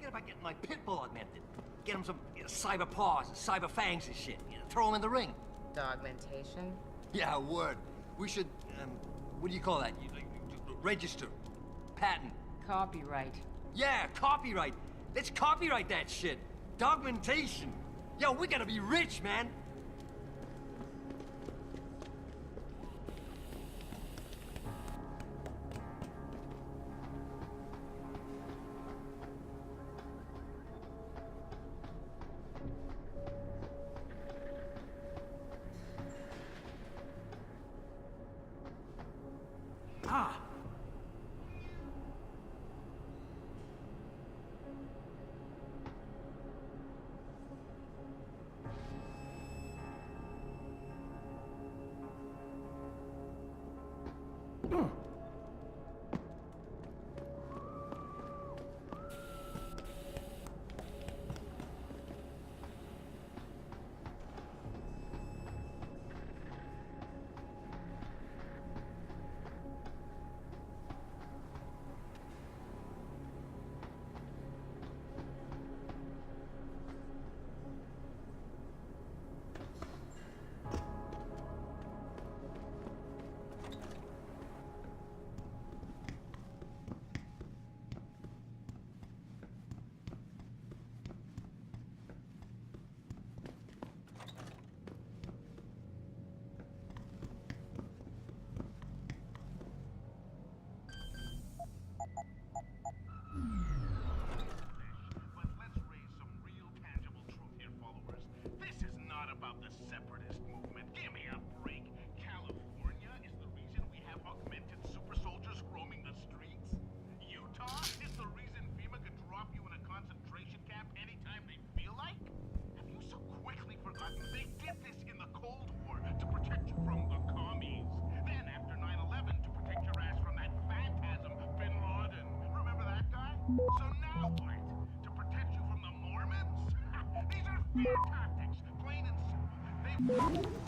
About getting my pit bull augmented. Get him some cyber paws and cyber fangs and shit. Throw him in the ring. Dogmentation? Yeah, word. We should, what do you call that? Register. Patent. Copyright. Yeah, copyright. Let's copyright that shit. Dogmentation. Yo, we gotta be rich, man. Ah! So now what? To protect you from the Mormons? These are fear tactics, plain and simple.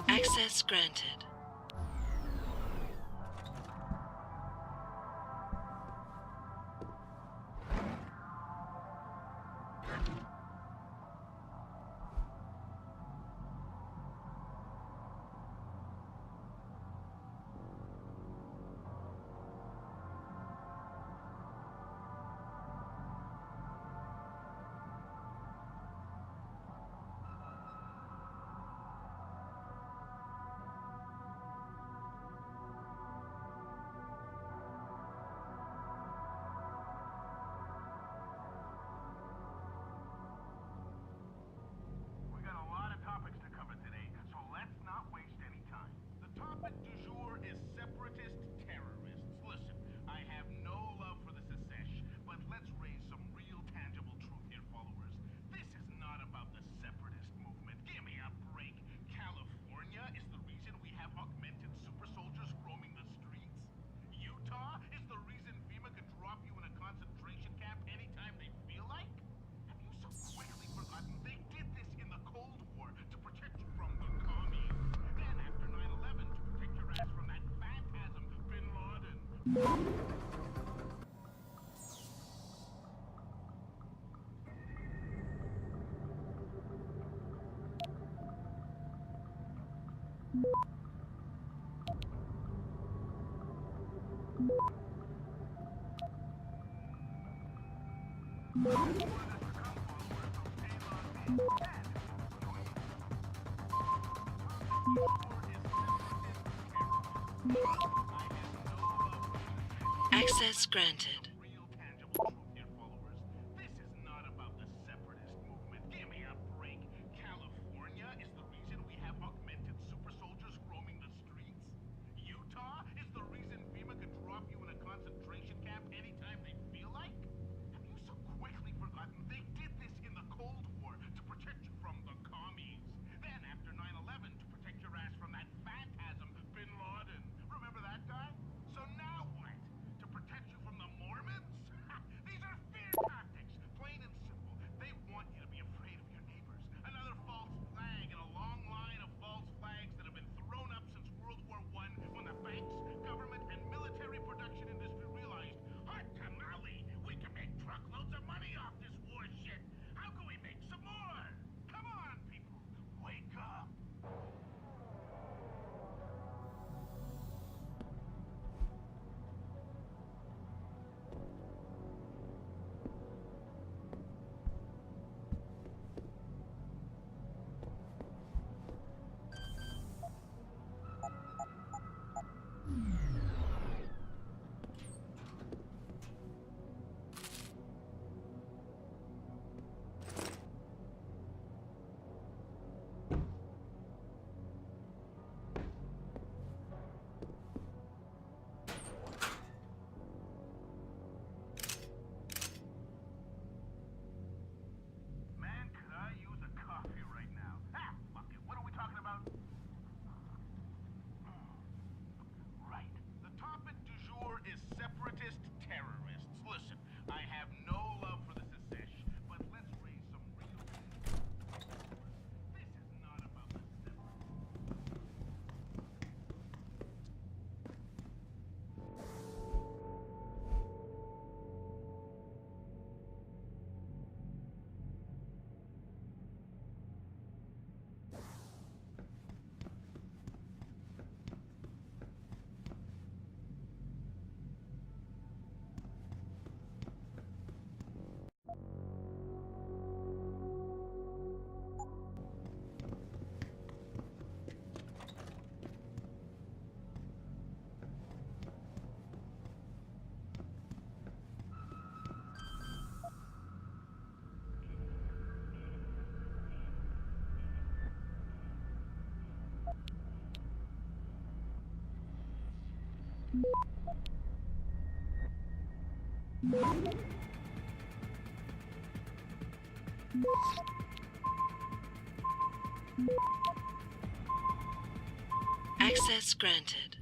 Access granted. Access granted. Access granted.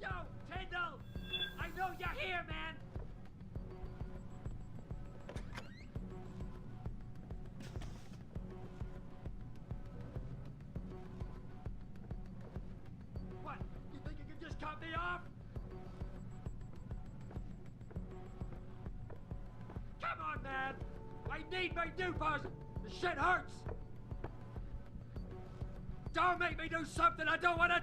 Yo, Kendall! I know you're here, man! What? You think you can just cut me off? Come on, man! I need my dupers! The shit hurts! Don't make me do something I don't wanna...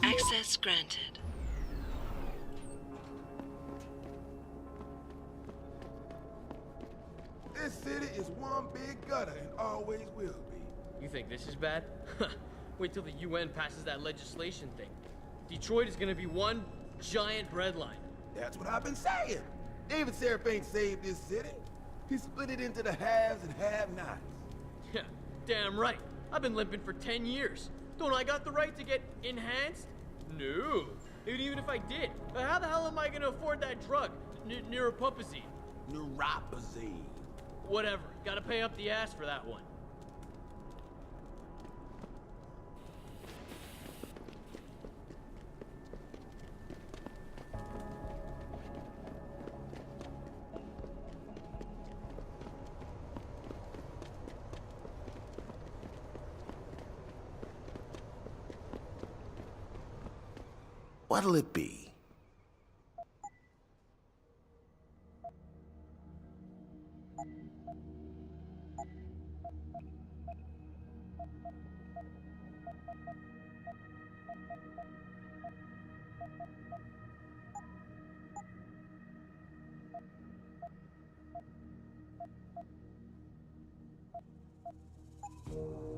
Access granted. This city is one big gutter and always will be. You think this is bad? Wait till the UN passes that legislation thing. Detroit is gonna be one giant breadline. That's what I've been saying. David Seraph ain't saved this city. He split it into the haves and have-nots. Yeah, damn right. I've been limping for 10 years. Don't I got the right to get enhanced? No. And even if I did, how the hell am I gonna afford that drug? Neuropozyne. Neuropozyne. Whatever. Gotta pay up the ass for that one. What'll it be?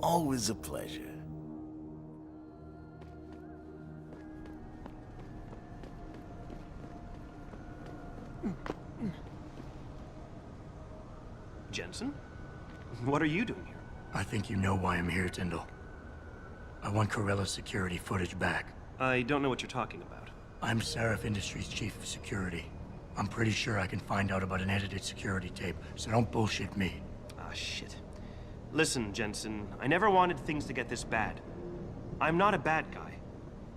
Always a pleasure. Jensen? What are you doing here? I think you know why I'm here, Tyndall. I want Careli's security footage back. I don't know what you're talking about. I'm Seraph Industries' chief of security. I'm pretty sure I can find out about an edited security tape, so don't bullshit me. Ah, shit. Listen, Jensen, I never wanted things to get this bad. I'm not a bad guy.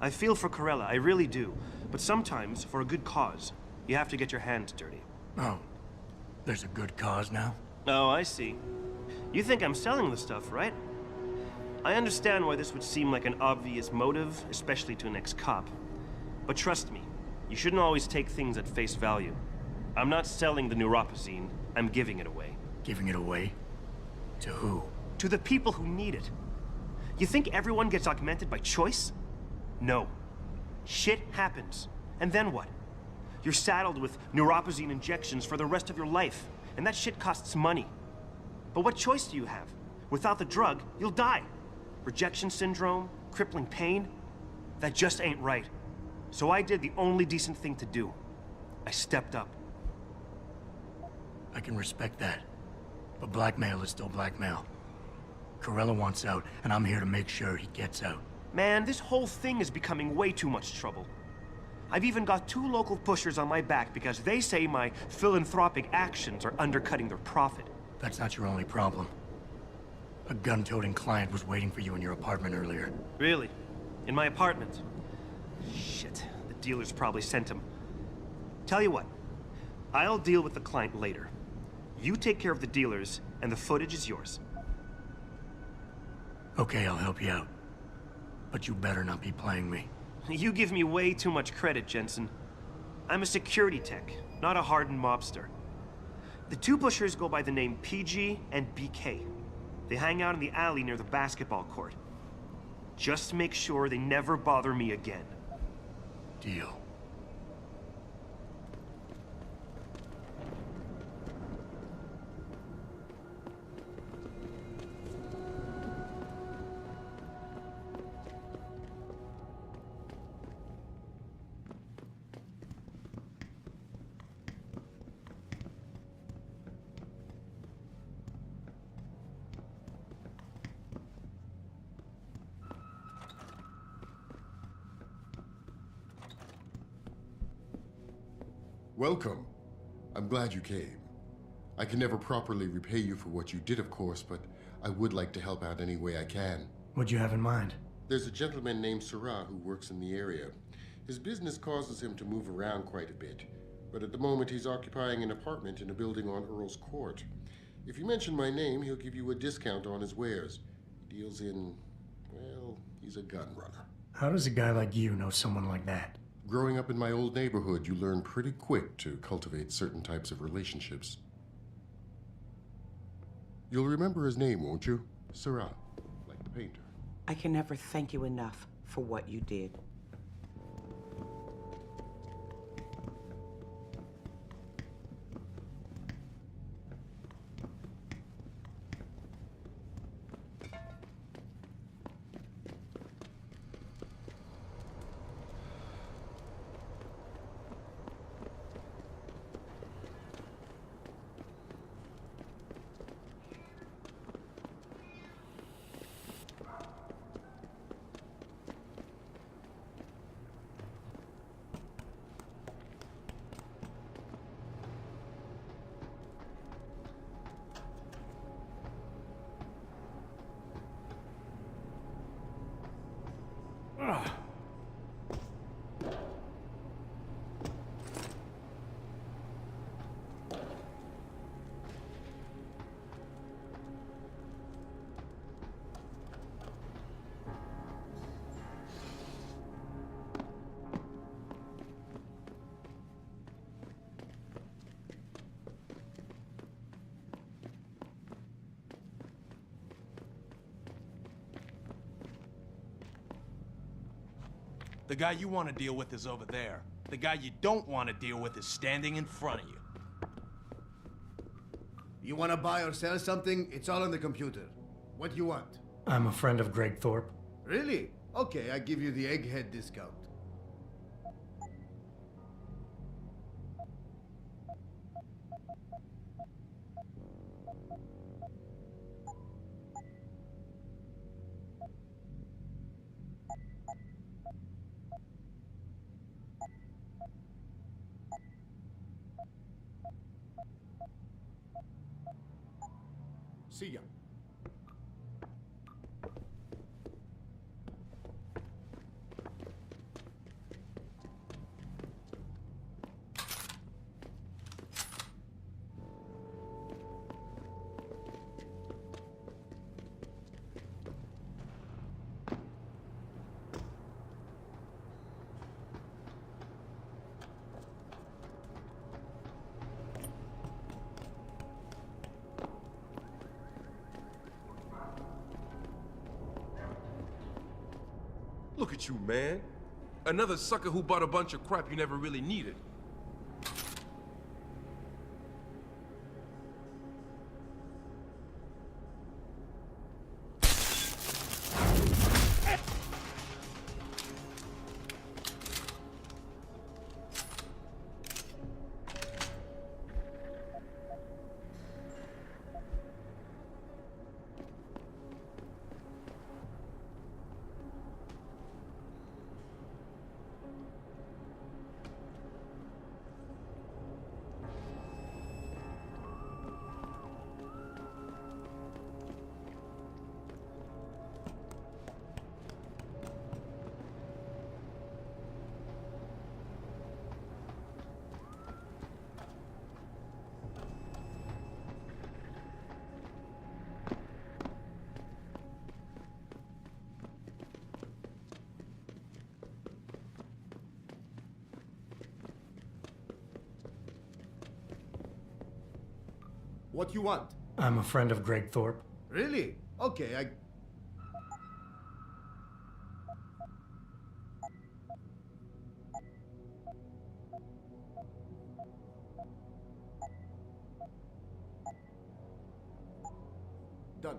I feel for Careli, I really do. But sometimes, for a good cause, you have to get your hands dirty. Oh, there's a good cause now? Oh, I see. You think I'm selling the stuff, right? I understand why this would seem like an obvious motive, especially to an ex-cop. But trust me, you shouldn't always take things at face value. I'm not selling the Neuropozyne, I'm giving it away. Giving it away? To who? To the people who need it. You think everyone gets augmented by choice? No. Shit happens. And then what? You're saddled with Neuropozyne injections for the rest of your life, and that shit costs money. But what choice do you have? Without the drug, you'll die. Rejection syndrome, crippling pain. That just ain't right. So I did the only decent thing to do. I stepped up. I can respect that. But blackmail is still blackmail. Careli wants out, and I'm here to make sure he gets out. Man, this whole thing is becoming way too much trouble. I've even got 2 local pushers on my back because they say my philanthropic actions are undercutting their profit. That's not your only problem. A gun-toting client was waiting for you in your apartment earlier. Really? In my apartment? Shit, the dealers probably sent him. Tell you what, I'll deal with the client later. You take care of the dealers, and the footage is yours. Okay, I'll help you out. But you better not be playing me. You give me way too much credit, Jensen. I'm a security tech, not a hardened mobster. The 2 pushers go by the name PG and BK. They hang out in the alley near the basketball court. Just make sure they never bother me again. Deal. Welcome. I'm glad you came. I can never properly repay you for what you did, of course, but I would like to help out any way I can. What'd you have in mind? There's a gentleman named Sarah who works in the area. His business causes him to move around quite a bit, but at the moment he's occupying an apartment in a building on Earl's Court. If you mention my name, he'll give you a discount on his wares. He deals in, well, he's a gun runner. How does a guy like you know someone like that? Growing up in my old neighborhood, you learn pretty quick to cultivate certain types of relationships. You'll remember his name, won't you? Sarah, like the painter. I can never thank you enough for what you did. The guy you want to deal with is over there. The guy you don't want to deal with is standing in front of you. You want to buy or sell something? It's all on the computer. What do you want? I'm a friend of Greg Thorpe. Really? Okay, I give you the egghead discount. See ya. Look at you, man. Another sucker who bought a bunch of crap you never really needed. What you want? I'm a friend of Greg Thorpe. Really? Okay, I... Done.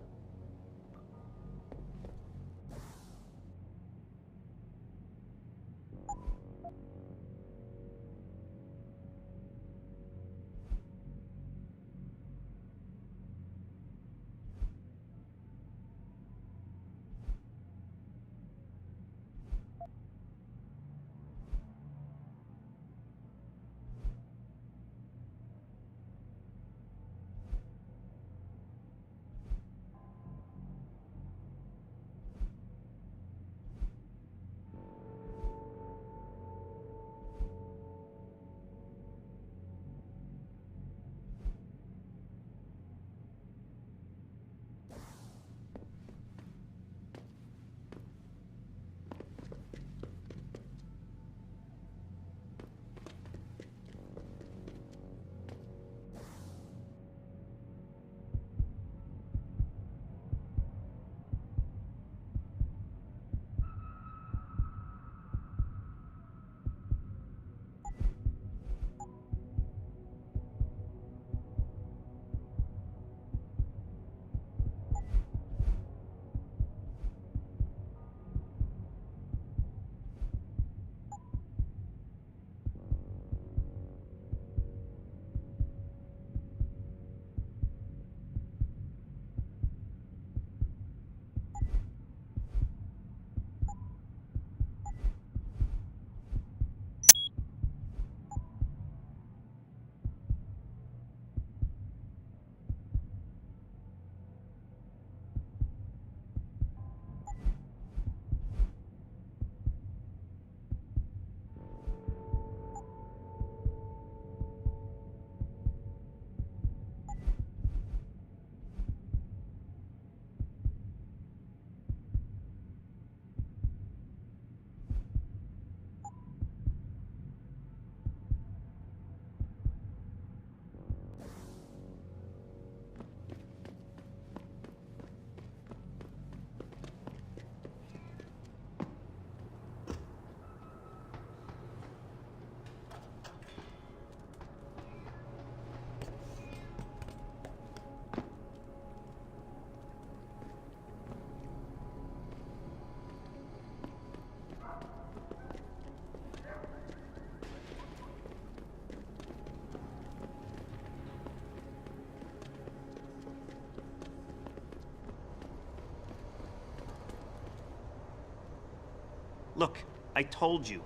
Look, I told you.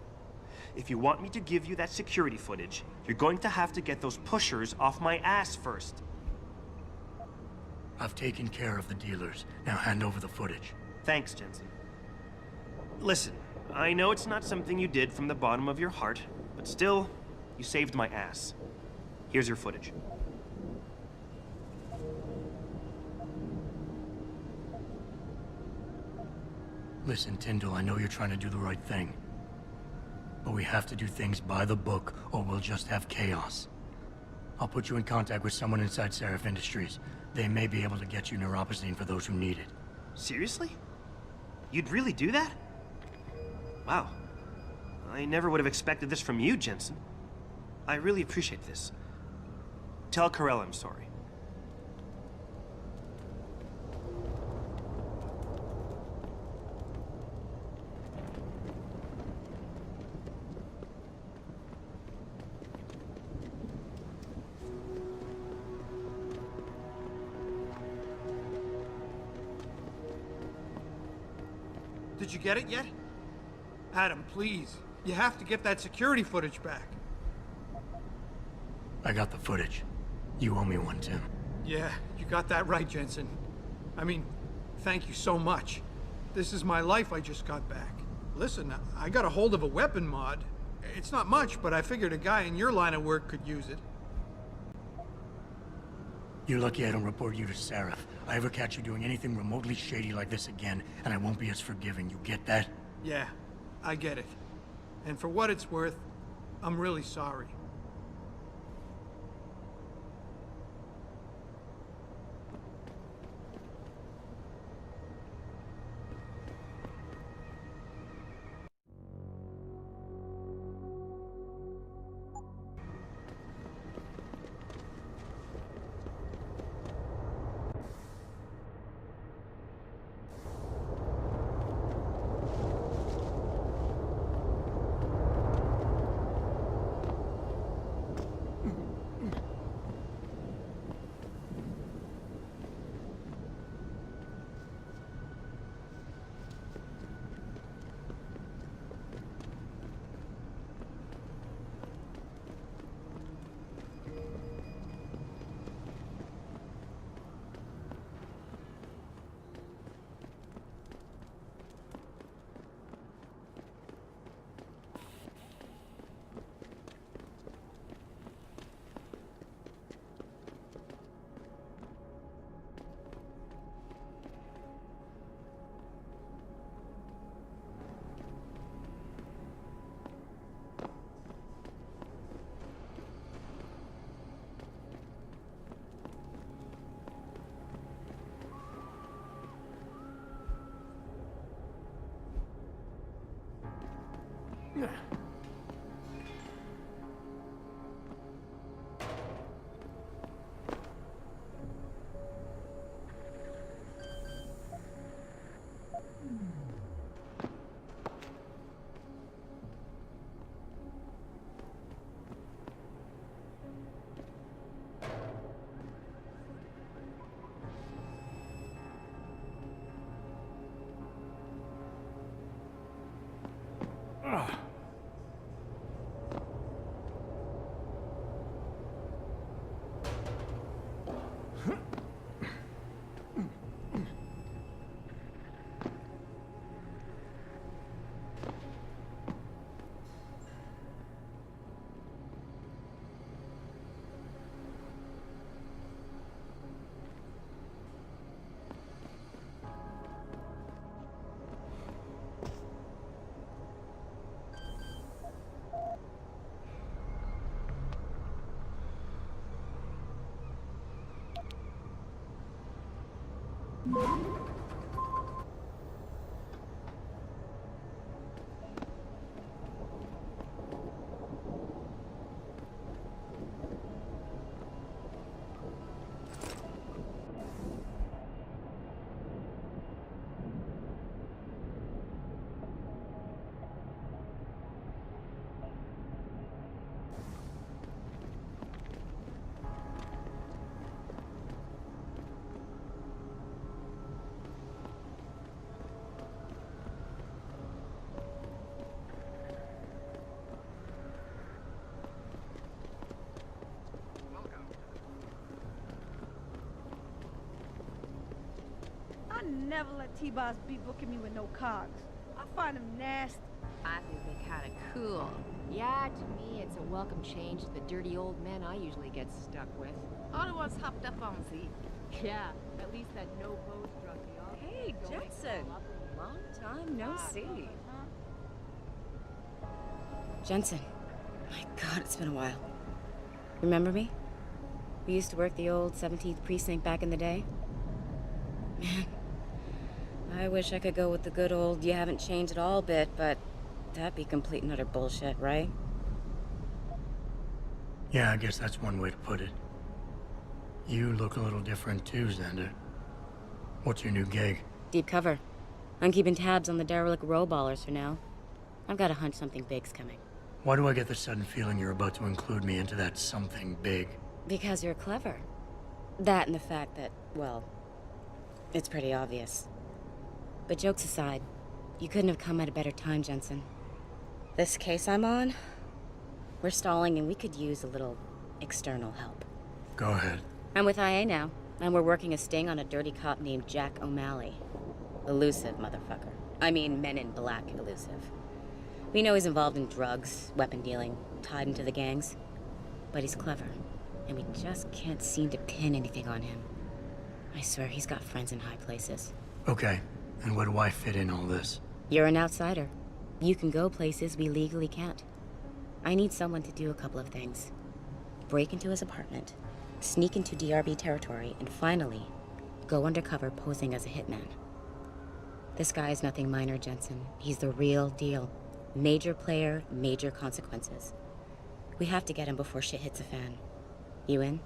If you want me to give you that security footage, you're going to have to get those pushers off my ass first. I've taken care of the dealers. Now hand over the footage. Thanks, Jensen. Listen, I know it's not something you did from the bottom of your heart, but still, you saved my ass. Here's your footage. Listen, Tyndall, I know you're trying to do the right thing. But we have to do things by the book, or we'll just have chaos. I'll put you in contact with someone inside Seraph Industries. They may be able to get you Neuropozyne for those who need it. Seriously? You'd really do that? Wow. I never would have expected this from you, Jensen. I really appreciate this. Tell Careli I'm sorry. Did you get it yet? Adam, please. You have to get that security footage back. I got the footage. You owe me one, Tim. Yeah, you got that right, Jensen. I mean, thank you so much. This is my life I just got back. Listen, I got a hold of a weapon mod. It's not much, but I figured a guy in your line of work could use it. You're lucky I don't report you to Seraph. I ever catch you doing anything remotely shady like this again, and I won't be as forgiving. You get that? Yeah, I get it. And for what it's worth, I'm really sorry. never let T-Boss be booking me with no cogs. I find him nasty. I think they're kind of cool. Yeah, to me, it's a welcome change to the dirty old men I usually get stuck with. All the ones hopped up on Z. Yeah, at least that no-pose drug deal. Hey, Jensen. Long time no see. Jensen. My God, it's been a while. Remember me? We used to work the old 17th precinct back in the day. Man, I wish I could go with the good old you haven't changed at all bit, but that'd be complete and utter bullshit, right? Yeah, I guess that's one way to put it. You look a little different too, Xander. What's your new gig? Deep cover. I'm keeping tabs on the derelict row ballers for now. I've got a hunch something big's coming. Why do I get the sudden feeling you're about to include me into that something big? Because you're clever. That and the fact that, well, it's pretty obvious. But jokes aside, you couldn't have come at a better time, Jensen. This case I'm on, we're stalling and we could use a little external help. Go ahead. I'm with IA now, and we're working a sting on a dirty cop named Jack O'Malley. Elusive motherfucker. I mean, Men in Black elusive. We know he's involved in drugs, weapon dealing, tied into the gangs. But he's clever, and we just can't seem to pin anything on him. I swear he's got friends in high places. Okay, and where do I fit in all this? You're an outsider. You can go places we legally can't. I need someone to do a couple of things. Break into his apartment, sneak into DRB territory, and finally, go undercover posing as a hitman. This guy is nothing minor, Jensen. He's the real deal. Major player, major consequences. We have to get him before shit hits the fan. You in?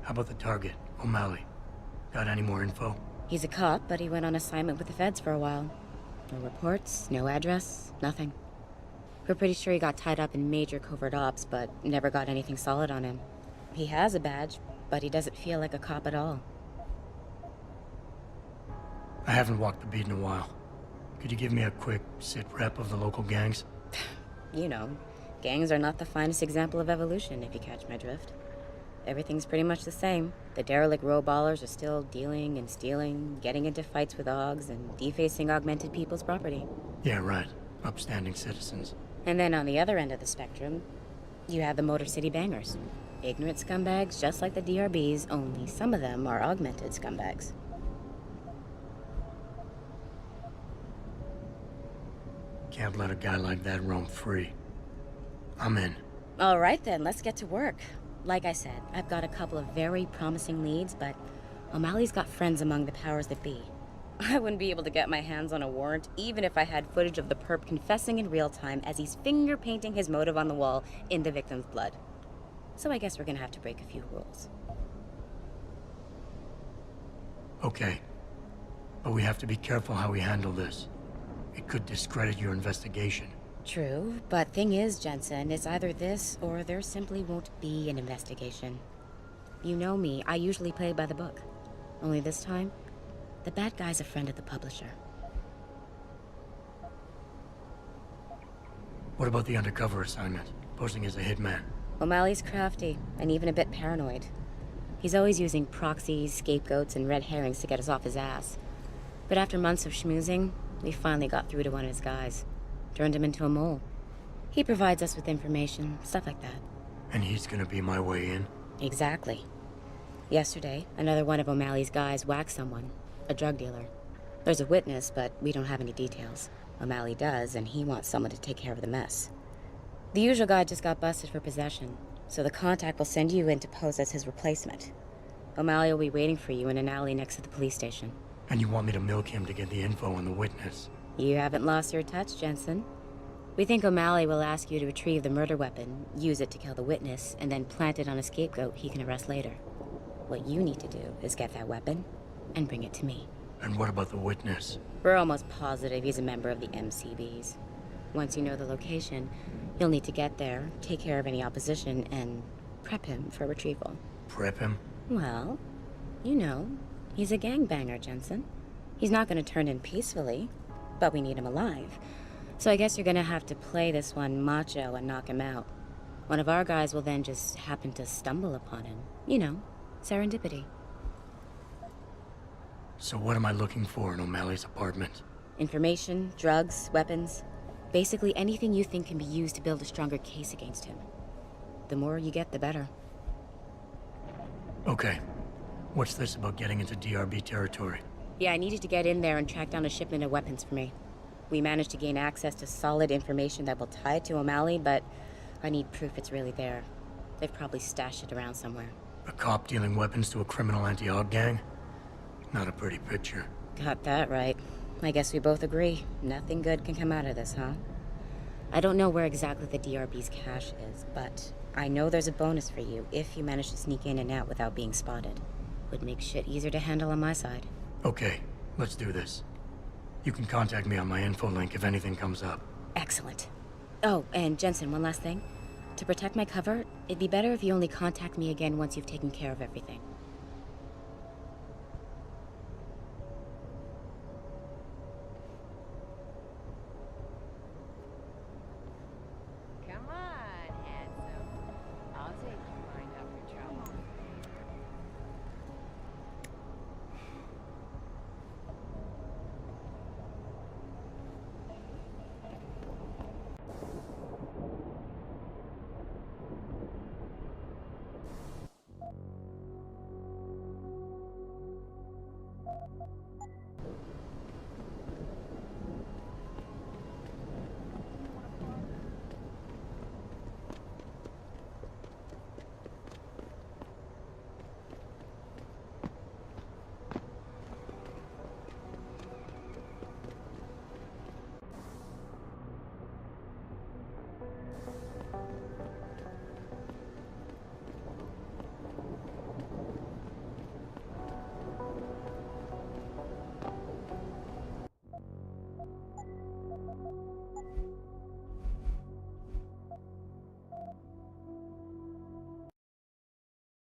How about the target, O'Malley? Got any more info? He's a cop, but he went on assignment with the feds for a while. No reports, no address, nothing. We're pretty sure he got tied up in major covert ops, but never got anything solid on him. He has a badge, but he doesn't feel like a cop at all. I haven't walked the beat in a while. Could you give me a quick sit rep of the local gangs? You know, gangs are not the finest example of evolution, if you catch my drift. Everything's pretty much the same. The derelict row ballers are still dealing and stealing, getting into fights with OGs, and defacing augmented people's property. Yeah, right. Upstanding citizens. And then on the other end of the spectrum, you have the Motor City Bangers. Ignorant scumbags just like the DRBs, only some of them are augmented scumbags. Can't let a guy like that roam free. I'm in. All right then, let's get to work. Like I said, I've got a couple of very promising leads, but O'Malley's got friends among the powers that be. I wouldn't be able to get my hands on a warrant, even if I had footage of the perp confessing in real time as he's finger-painting his motive on the wall in the victim's blood. So I guess we're gonna have to break a few rules. Okay. But we have to be careful how we handle this. It could discredit your investigation. True, but thing is, Jensen, it's either this or there simply won't be an investigation. You know me, I usually play by the book. Only this time, the bad guy's a friend of the publisher. What about the undercover assignment? Posing as a hitman? O'Malley's crafty, and even a bit paranoid. He's always using proxies, scapegoats, and red herrings to get us off his ass. But after months of schmoozing, we finally got through to one of his guys. Turned him into a mole. He provides us with information, stuff like that. And he's gonna be my way in? Exactly. Yesterday, another one of O'Malley's guys whacked someone, a drug dealer. There's a witness, but we don't have any details. O'Malley does, and he wants someone to take care of the mess. The usual guy just got busted for possession, so the contact will send you in to pose as his replacement. O'Malley will be waiting for you in an alley next to the police station. And you want me to milk him to get the info on the witness? You haven't lost your touch, Jensen. We think O'Malley will ask you to retrieve the murder weapon, use it to kill the witness, and then plant it on a scapegoat he can arrest later. What you need to do is get that weapon and bring it to me. And what about the witness? We're almost positive he's a member of the MCBs. Once you know the location, you'll need to get there, take care of any opposition, and prep him for retrieval. Prep him? Well, you know, he's a gangbanger, Jensen. He's not going to turn in peacefully, but we need him alive. So I guess you're going to have to play this one macho and knock him out. One of our guys will then just happen to stumble upon him. You know, serendipity. So what am I looking for in O'Malley's apartment? Information, drugs, weapons. Basically anything you think can be used to build a stronger case against him. The more you get, the better. Okay. What's this about getting into DRB territory? Yeah, I need you to get in there and track down a shipment of weapons for me. We managed to gain access to solid information that will tie it to O'Malley, but I need proof it's really there. They've probably stashed it around somewhere. A cop dealing weapons to a criminal anti-Aug gang? Not a pretty picture. Got that right. I guess we both agree. Nothing good can come out of this, huh? I don't know where exactly the DRB's cache is, but I know there's a bonus for you if you manage to sneak in and out without being spotted. Would make shit easier to handle on my side. Okay, let's do this. You can contact me on my info link if anything comes up. Excellent. Oh, and Jensen, one last thing. To protect my cover, it'd be better if you only contact me again once you've taken care of everything.